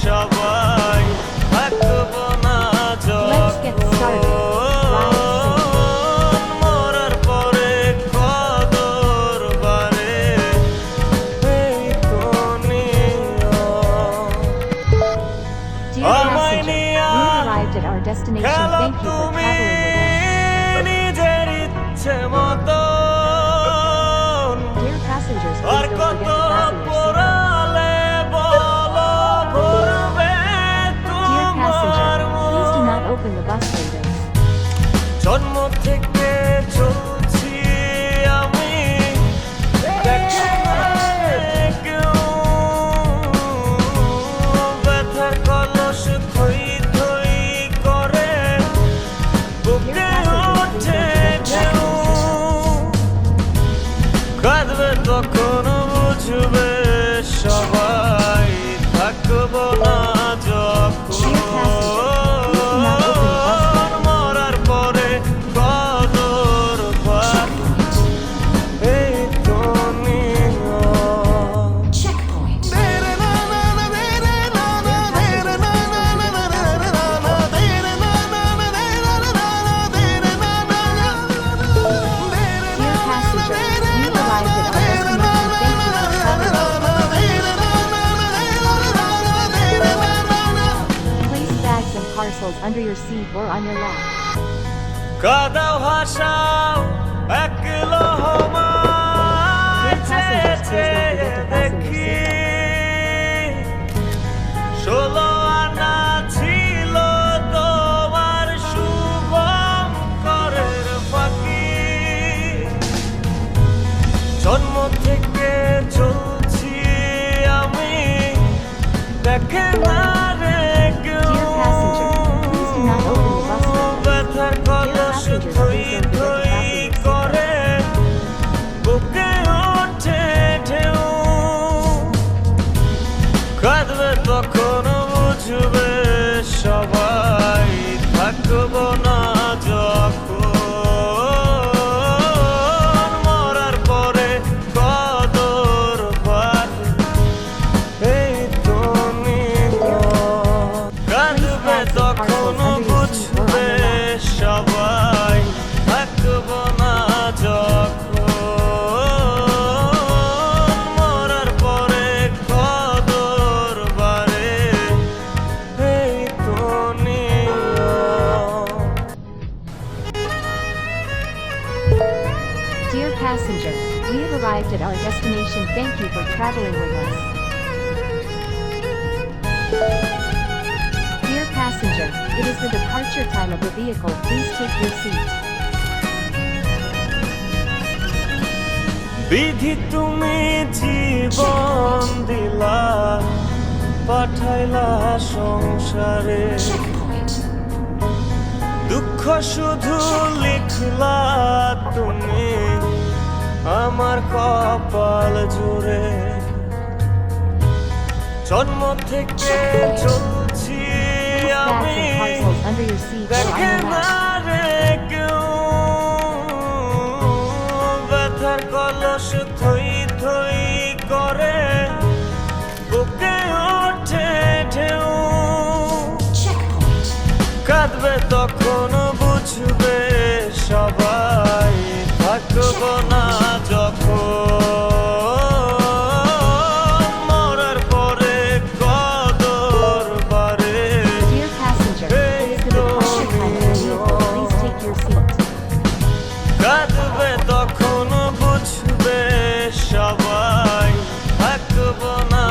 সবাই থাকবো না Let's get started. মরার পরে কদর বারে এই তো নিয়ম Dear passenger, we have arrived at our destination. খেলো Thank you for তুমি traveling with us. নিজের ইচ্ছে মতো Dear passengers, R please don't কত forget to fasten your seatbelt. পোড়ালে বলো ভরবে Dear passenger, তোমার please do not মন open the bus windows. জন্ম থেকে চলছি আমি দেখে না কেউ ব্যথার কলস থই থই করে বুকে ওঠে ঢেউ কাঁদবে তখন বুঝবে সবাই থাকবো না যখন মরার পরে কদর পাবে এই তো নিয়ম Checkpoint. Dear passenger, you arrived at our destination. Thank you for traveling. Place bags and parcels under your seat or on your lap. কাদাও Hasao একলো হমায় Dear passengers, please don't forget to fasten your দেখি seatbelt. 16 আনা ছিল তোমার শুভম করের ফাঁকি জন্ম থেকে চলছি আমি দেখে না রে কেউ Dear passenger, please do not open the bus windows. ব্যথার কলস থই থই করে বুকে ওঠে ঢেউ কাঁদবে তখন বুঝবে সবাই থাকবো না যখন মরার পরে কদর পাবে এই তো নিয়ম কাঁদবে তখন বুঝবে সবাই থাকবো না যখন মরার পরে কদর বারে এই তো নিয়ম Dear passenger, we have arrived at our destination. Thank you for traveling with us. Dear passenger, it is the departure time of the vehicle. Please take your seat. বিধি তুমি জীবন দিলা পাঠাইলা সংসারে Checkpoint. দুঃখ শুধু লিখলা তুমি আমার কপাল জুড়ে জন্ম থেকে চলছি Place bags আমি and parcels under your seat or on দেখে your না lap. রে কেউ ব্যথার কলস থই থই করে বুকে ওঠে ঢেউ Checkpoint. কাঁদবে তখন বুঝবে সবাই থাকবো না যখন মরার পরে কদর বারে Dear passenger, it is the departure time of the vehicle. Please take your seat. কাঁদবে তখন বুঝবে সবাই থাকবো না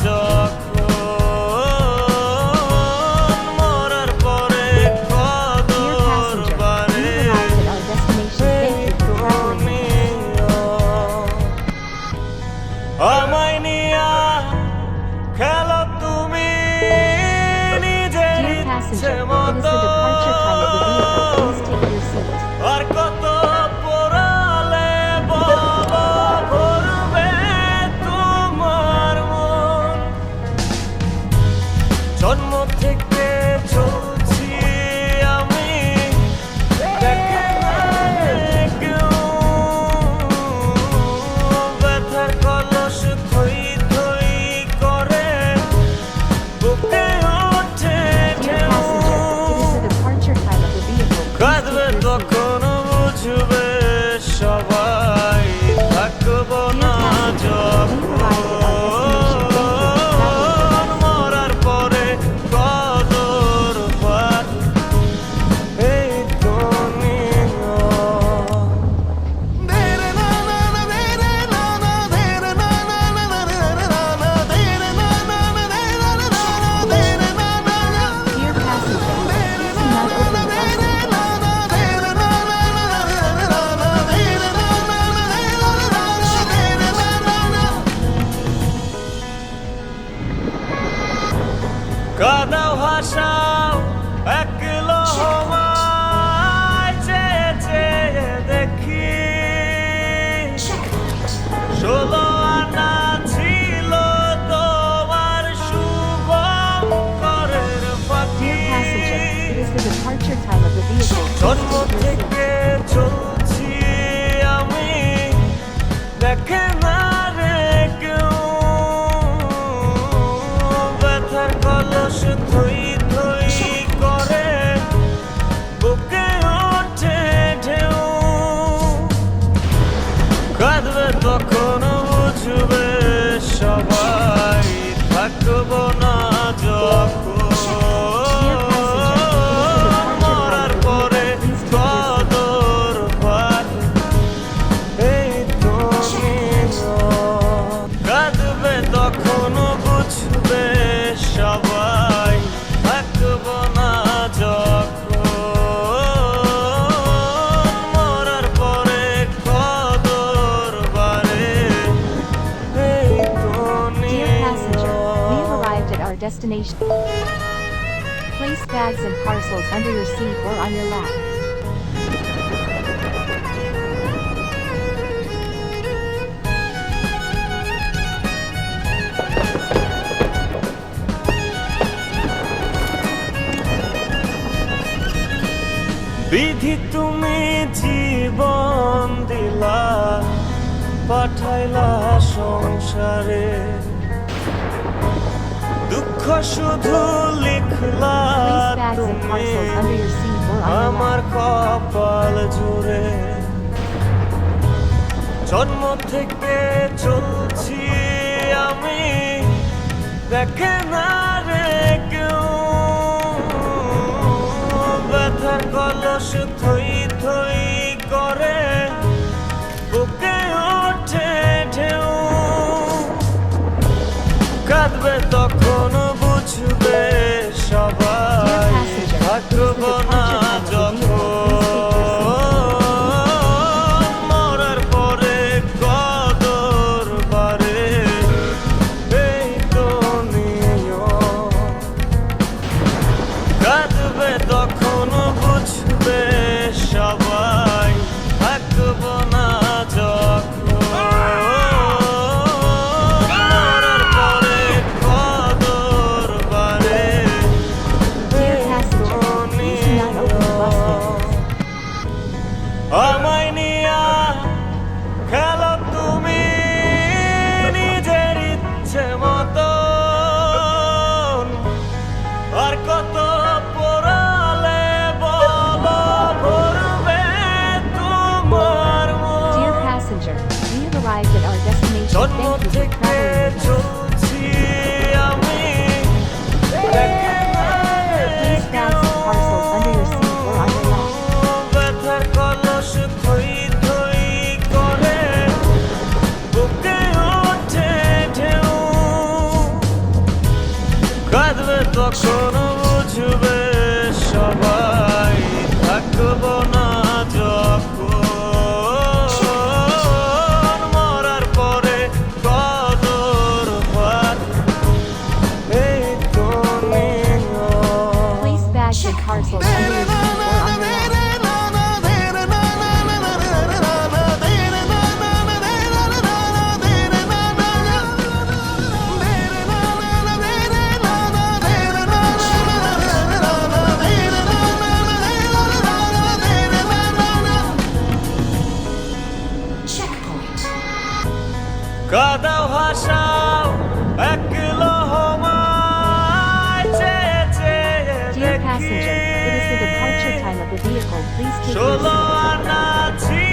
যখন মরার পরে Dear কদর passenger, we বারে have arrived at our destination. Thank you for traveling with us. আমায় নিয়া খেলো তুমি নিজের Dear ইচ্ছে passenger, it is মতো the departure time of the vehicle. Please take your seat. আর কত পোড়ালে বলো ভরবে তোমার মন জন্ম থেকে চলছি আমি দেখে না কেউ ব্যথার কলস থই থই করে বুকে কাদাও হাসাও একলো হওয়ায় চেয়ে চেয়ে দেখি Checkpoint. 16 আনা ছিল তোমার শুভ করের পাখি Dear passenger, it is the departure time of the vehicle. জন্ম Please take your seat. থেকে চলছি আমি দেখে না রে কেউ ব্যথার কলস থই থই করে বুকে ওঠে ঢেউ কাঁদবে তখন বুঝবে সবাই থাকবো না যখন মরার পরে কদর পাবে এই তো কাঁদবে তখন বুঝবে সবাই থাকবো না যখন মরার পরে কদর বাড়ে এই তো Dear passenger, we have arrived at our destination. Place bags and parcels under your seat or on your lap. বিধি তুমি জীবন দিলা পাঠাইলা সংসারে দুঃখ শুধু লিখলা Place bags and তুমি parcels under your seat or on your আমার lap. কপাল জুড়ে জন্ম থেকে চলছি আমি দেখে না রে কেউ ব্যথার কলস থই থই করে বুকে ওঠে ঢেউ কাঁদবে তখন বুঝবে সবাই থাকবো না যখন মরার পরে কদর বাড়ে এই তো নিয়ম কাঁদবে তখন বুঝবে সবাই থাকবো না যখন মরার পরে কদর বাড়ে Dear passenger, please do not open the bus windows. আমায় নিয়া খেলো তুমি নিজের ইচ্ছে মতন আর কত পোড়ালে বলো ভরবে তোমার মন Dear passenger, we have arrived at our destination. জন্ম Thank you for থেকে traveling with us. চলছি আমি দেখে না Place bags and parcels under your seat or on your lap. ব্যথার কলস থই থই করে বুকে ওঠে ঢেউ কাঁদবে তখন বুঝবে সবাই থাকবো না যখন মরার পরে কদর পাবে এই তো নিয়ম Place bags and parcels under your seat or on your lap. Checkpoint. কাদাও হাসাও একলো হওয়ায় চেয়ে চেয়ে Dear passenger, দেখি it is the departure time of the vehicle. Please take your 16 seat. আনা ছিল